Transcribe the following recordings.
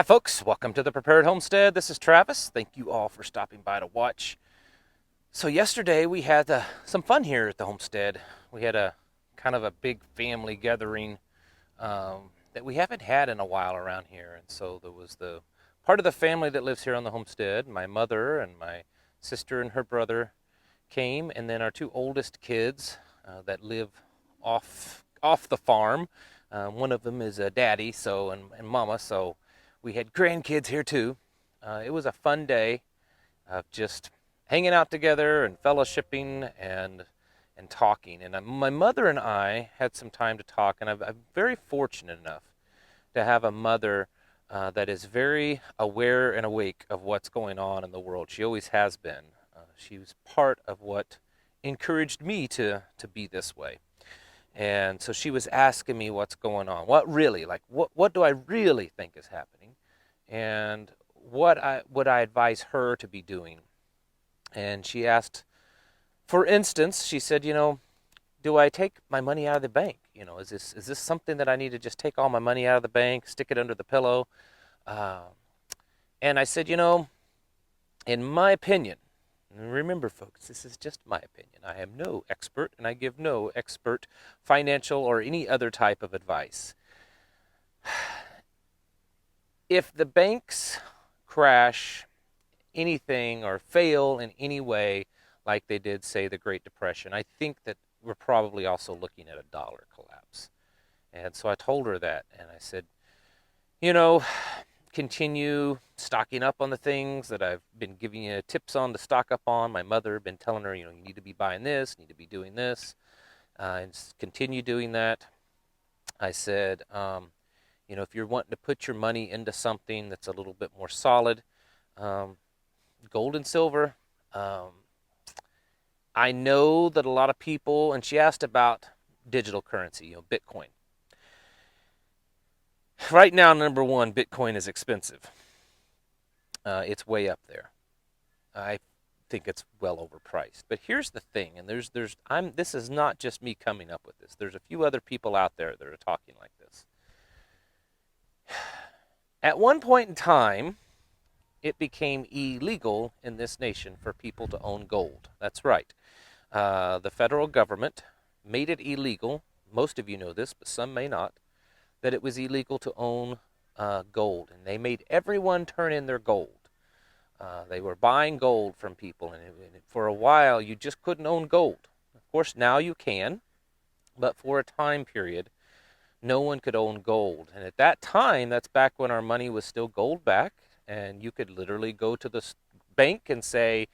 Hi folks, welcome to the Prepared Homestead. This is Travis. Thank you all for stopping by to watch. So yesterday we had some fun here at the homestead. We had a kind of a big family gathering that we haven't had in a while around here. And so there was the part of the family that lives here on the homestead. My mother and my sister and her brother came, and then our two oldest kids that live off the farm. One of them is a daddy, and mama, so we had grandkids here too. It was a fun day of just hanging out together and fellowshipping and talking. And my mother and I had some time to talk, and I'm very fortunate enough to have a mother that is very aware and awake of what's going on in the world. She always has been. She was part of what encouraged me to be this way. And so she was asking me what's going on. What do I really think is happening? And would I advise her to be doing? And she asked, for instance, she said, do I take my money out of the bank? Is this something that I need to just take all my money out of the bank, stick it under the pillow? Uh, and I said, in my opinion, and remember, folks, this is just my opinion. I am no expert, and I give no expert financial or any other type of advice. If the banks crash anything or fail in any way, like they did, say, the Great Depression, I think that we're probably also looking at a dollar collapse. And so I told her that, and I said, you know, continue stocking up on the things that I've been giving you tips on to stock up on. My mother had been telling her, you need to be buying this, need to be doing this, and continue doing that. I said, if you're wanting to put your money into something that's a little bit more solid, gold and silver. I know that a lot of people, and she asked about digital currency, Bitcoin. Right now, number one, Bitcoin is expensive. It's way up there. I think it's well overpriced. But here's the thing, and this is not just me coming up with this. There's a few other people out there that are talking like this. At one point in time, it became illegal in this nation for people to own gold. That's right. The federal government made it illegal. Most of you know this, but some may not. That it was illegal to own gold, and they made everyone turn in their gold. They were buying gold from people, and for a while you just couldn't own gold. Of course, now you can, but for a time period, no one could own gold. And at that time, that's back when our money was still gold back, and you could literally go to the bank and say,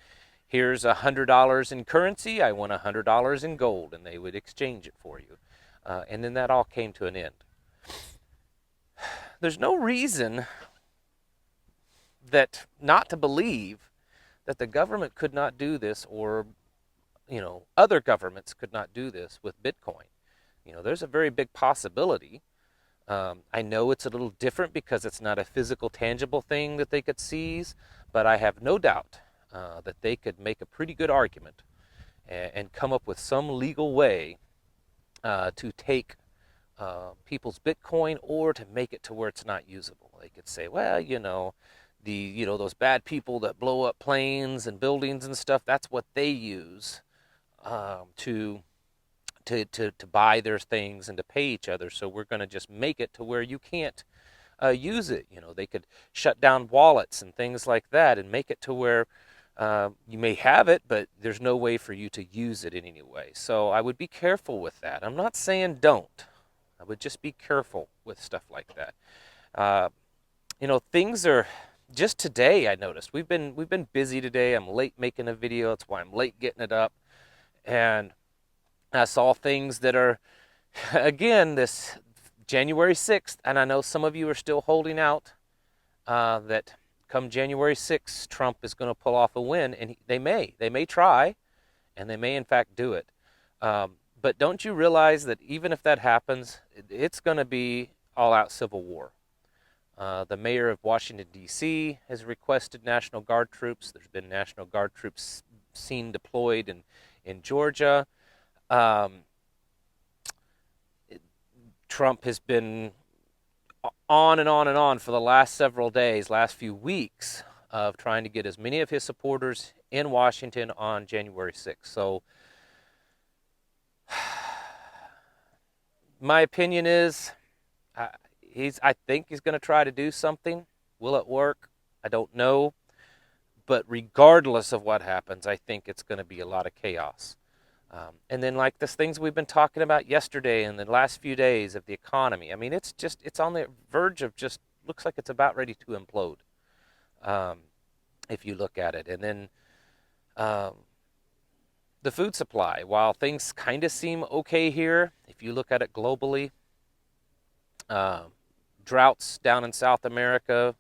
here's $100 in currency, I want $100 in gold, and they would exchange it for you. And then that all came to an end. There's no reason that not to believe that the government could not do this, or other governments could not do this with Bitcoin. There's a very big possibility. I know it's a little different because it's not a physical, tangible thing that they could seize, but I have no doubt that they could make a pretty good argument and come up with some legal way to take people's Bitcoin, or to make it to where it's not usable. They could say, well, those bad people that blow up planes and buildings and stuff, that's what they use to buy their things and to pay each other. So we're going to just make it to where you can't use it. They could shut down wallets and things like that and make it to where you may have it, but there's no way for you to use it in any way. So I would be careful with that. I'm not saying don't. I would just be careful with stuff like that. Things are just today. I noticed we've been busy today. I'm late making a video. That's why I'm late getting it up. And I saw things that are, again, this January 6th, and I know some of you are still holding out that come January 6th, Trump is going to pull off a win, and they may try, and they may in fact do it. But don't you realize that even if that happens, it's going to be all-out civil war? The mayor of Washington, D.C. has requested National Guard troops. There's been National Guard troops seen deployed in Georgia. Trump has been on and on and on for the last several days, last few weeks, of trying to get as many of his supporters in Washington on January 6th. So my opinion is, I think he's going to try to do something. Will it work? I don't know. But regardless of what happens, I think it's going to be a lot of chaos. And then like this things we've been talking about yesterday and the last few days of the economy. I mean, it's on the verge of just looks like it's about ready to implode, if you look at it. And then the food supply, while things kind of seem okay here, if you look at it globally, droughts down in South America,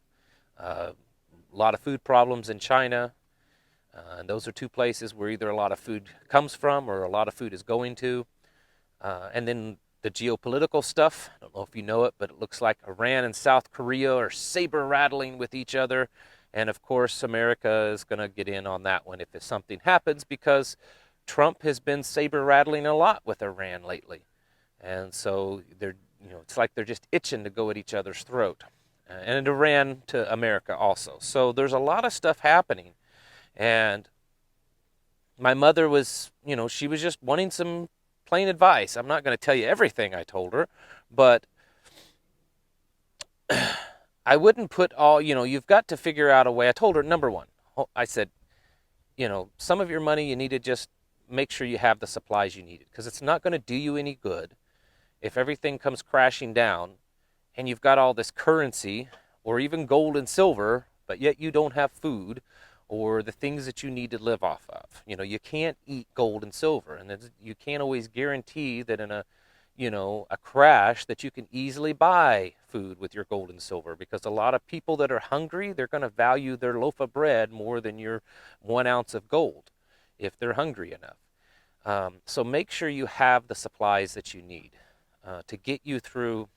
a lot of food problems in China. And those are two places where either a lot of food comes from or a lot of food is going to. And then the geopolitical stuff, I don't know if you know it, but it looks like Iran and South Korea are saber rattling with each other. And of course, America is going to get in on that one if something happens, because Trump has been saber rattling a lot with Iran lately. And so it's like they're just itching to go at each other's throat. And Iran to America also. So there's a lot of stuff happening. And my mother was, she was just wanting some plain advice. I'm not going to tell you everything I told her, but I wouldn't put all, you've got to figure out a way. I told her, number one, I said, some of your money you need to just make sure you have the supplies you needed, because it's not going to do you any good if everything comes crashing down and you've got all this currency or even gold and silver, but yet you don't have food or the things that you need to live off of. You can't eat gold and silver, and you can't always guarantee that in a crash that you can easily buy food with your gold and silver, because a lot of people that are hungry, they're going to value their loaf of bread more than your 1 ounce of gold if they're hungry enough. So make sure you have the supplies that you need to get you through,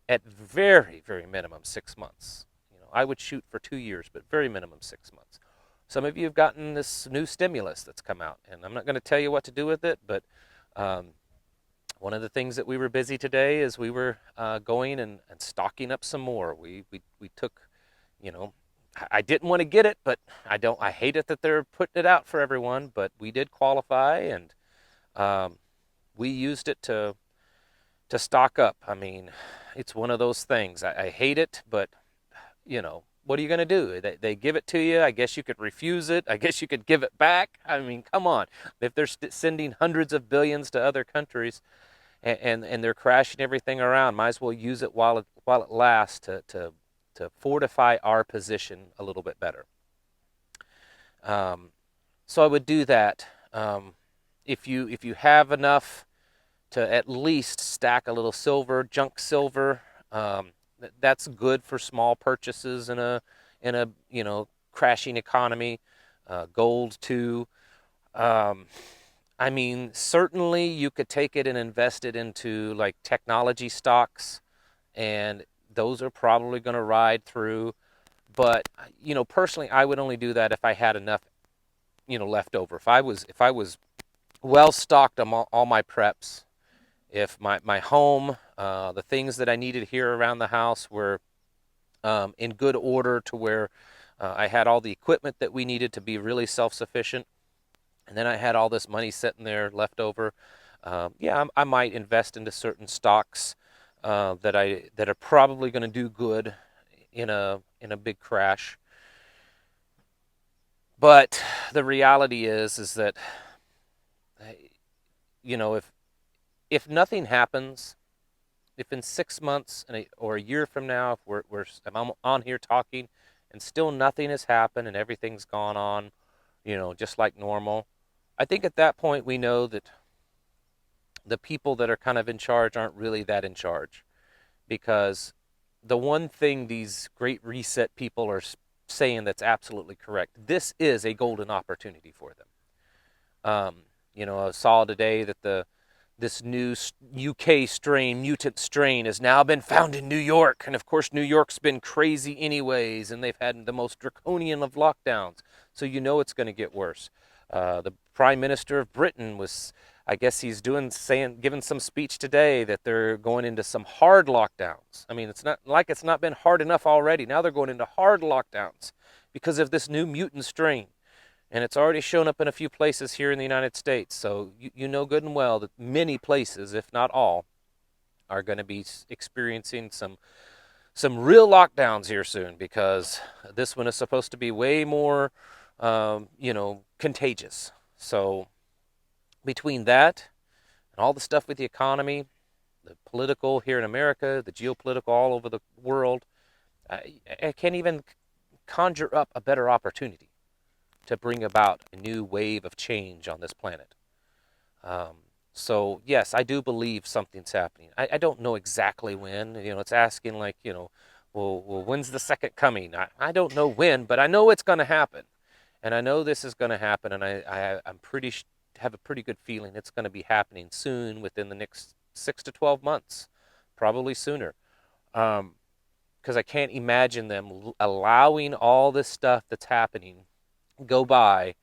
at very, very minimum, 6 months. I would shoot for 2 years, but very minimum 6 months. Some of you have gotten this new stimulus that's come out, and I'm not going to tell you what to do with it, but one of the things that we were busy today is we were going and stocking up some more. We took, I didn't want to get it, but I hate it that they're putting it out for everyone, but we did qualify, and we used it to stock up. I mean, it's one of those things. I hate it, but what are you going to do? They give it to you. I guess you could refuse it. I guess you could give it back. I mean, come on. If they're sending hundreds of billions to other countries and they're crashing everything around, might as well use it while it lasts to fortify our position a little bit better. So I would do that. If you have enough to at least stack a little silver, junk silver, that's good for small purchases in a crashing economy. Gold too. I mean, certainly you could take it and invest it into like technology stocks, and those are probably going to ride through. But personally, I would only do that if I had enough left over. If I was well stocked on all my preps, if my home, the things that I needed here around the house were in good order to where I had all the equipment that we needed to be really self-sufficient, and then I had all this money sitting there left over, I might invest into certain stocks that are probably going to do good in a big crash. But the reality is that if nothing happens, if in 6 months or a year from now, if I'm on here talking and still nothing has happened and everything's gone on, just like normal, I think at that point we know that the people that are kind of in charge aren't really that in charge, because the one thing these Great Reset people are saying that's absolutely correct, this is a golden opportunity for them. I saw today that this new UK mutant strain, has now been found in New York. And of course, New York's been crazy anyways, and they've had the most draconian of lockdowns. So it's going to get worse. The Prime Minister of Britain I guess he's giving some speech today that they're going into some hard lockdowns. I mean, it's not like it's not been hard enough already. Now they're going into hard lockdowns because of this new mutant strain. And it's already shown up in a few places here in the United States. So you know good and well that many places, if not all, are going to be experiencing some real lockdowns here soon, because this one is supposed to be way more, contagious. So between that and all the stuff with the economy, the political here in America, the geopolitical all over the world, I can't even conjure up a better opportunity to bring about a new wave of change on this planet. Um, so yes, I do believe something's happening. I don't know exactly when. It's asking like, well, when's the second coming? I don't know when, but I know it's going to happen, and I know this is going to happen, and I'm have a pretty good feeling it's going to be happening soon, within the next 6 to 12 months, probably sooner. Because I can't imagine them allowing all this stuff that's happening go by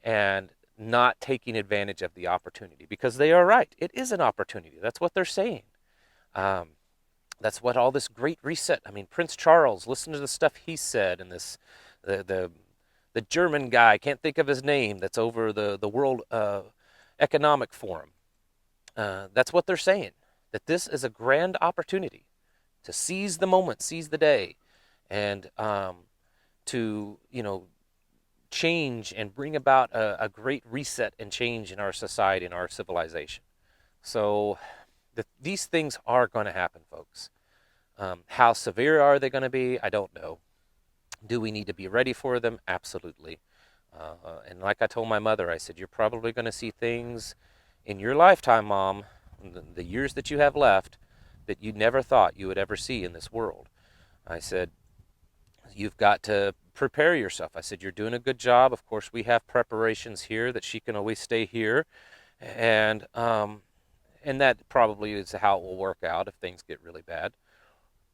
and not taking advantage of the opportunity, because they are right. It is an opportunity. That's what they're saying. Um, that's what all this great reset. I mean, Prince Charles, listen to the stuff he said, and the German guy, can't think of his name, that's over the World Economic Forum. That's what they're saying. That this is a grand opportunity to seize the moment, seize the day, and to change and bring about a great reset and change in our society and our civilization. So these things are going to happen, folks. How severe are they going to be? I don't know. Do we need to be ready for them? Absolutely. And like I told my mother, I said, you're probably going to see things in your lifetime, Mom, the years that you have left, that you never thought you would ever see in this world. I said, you've got to prepare yourself. I said, you're doing a good job. Of course, we have preparations here that she can always stay here. And that probably is how it will work out if things get really bad.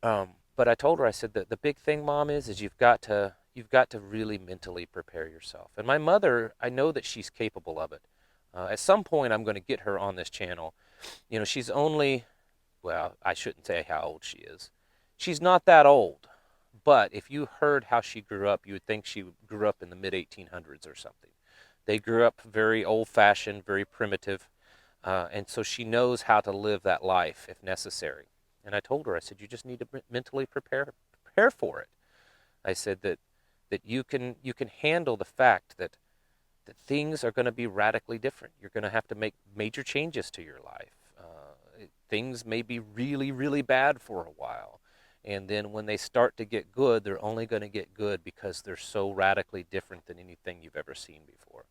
But I told her, I said that the big thing, Mom, is you've got to really mentally prepare yourself. And my mother, I know that she's capable of it. At some point, I'm going to get her on this channel. She's only, well, I shouldn't say how old she is. She's not that old. But if you heard how she grew up, you would think she grew up in the mid 1800s or something. They grew up very old-fashioned, very primitive, and so she knows how to live that life if necessary. And I told her, I said, you just need to mentally prepare for it. I said that you can handle the fact that things are going to be radically different. You're going to have to make major changes to your life. Things may be really, really bad for a while. And then when they start to get good, they're only going to get good because they're so radically different than anything you've ever seen before.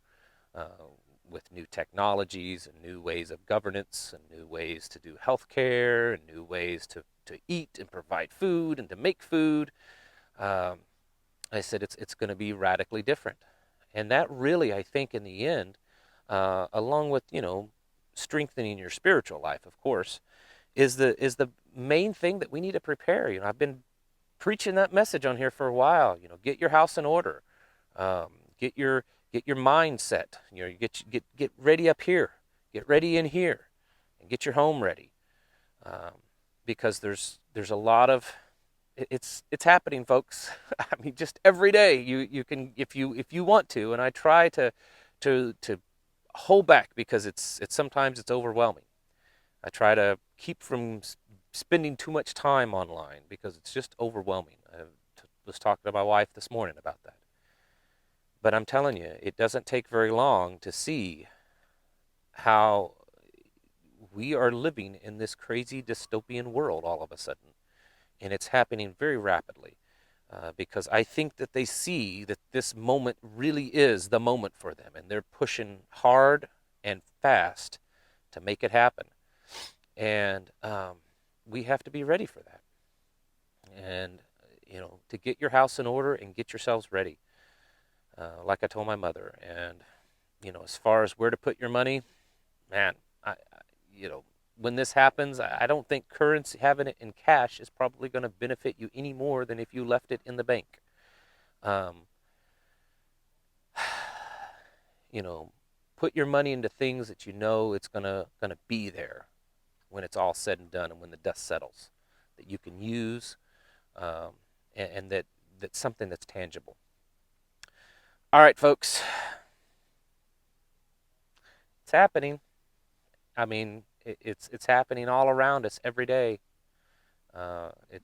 With new technologies and new ways of governance and new ways to do healthcare and new ways to eat and provide food and to make food. I said it's going to be radically different. And that really, I think, in the end, along with, strengthening your spiritual life, of course, is the main thing that we need to prepare. I've been preaching that message on here for a while. Get your house in order. Get your mind set. Get ready up here. Get ready in here, and get your home ready. Because there's a lot of it's happening, folks. I mean, just every day you can, if you want to, and I try to hold back because it's sometimes it's overwhelming. I try to keep from spending too much time online because it's just overwhelming. I was talking to my wife this morning about that. But I'm telling you, it doesn't take very long to see how we are living in this crazy dystopian world all of a sudden. And it's happening very rapidly because I think that they see that this moment really is the moment for them. And they're pushing hard and fast to make it happen. And we have to be ready for that. And, to get your house in order and get yourselves ready. Like I told my mother. And, as far as where to put your money, man, when this happens, I don't think currency, having it in cash, is probably going to benefit you any more than if you left it in the bank. put your money into things that you know it's gonna be there when it's all said and done and when the dust settles, that you can use, um, and that's something that's tangible. All right, folks, it's happening. I mean, it's happening all around us every day.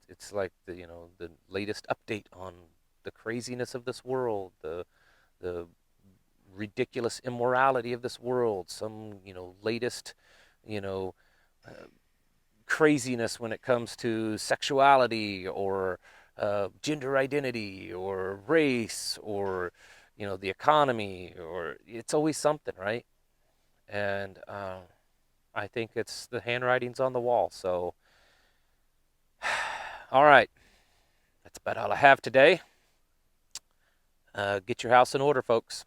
It's like the latest update on the craziness of this world, the ridiculous immorality of this world, some latest you know uh, craziness when it comes to sexuality or gender identity or race or the economy, or it's always something, right? And I think it's the handwriting's on the wall. So, all right, that's about all I have today. Get your house in order, folks.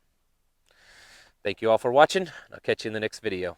Thank you all for watching. I'll catch you in the next video.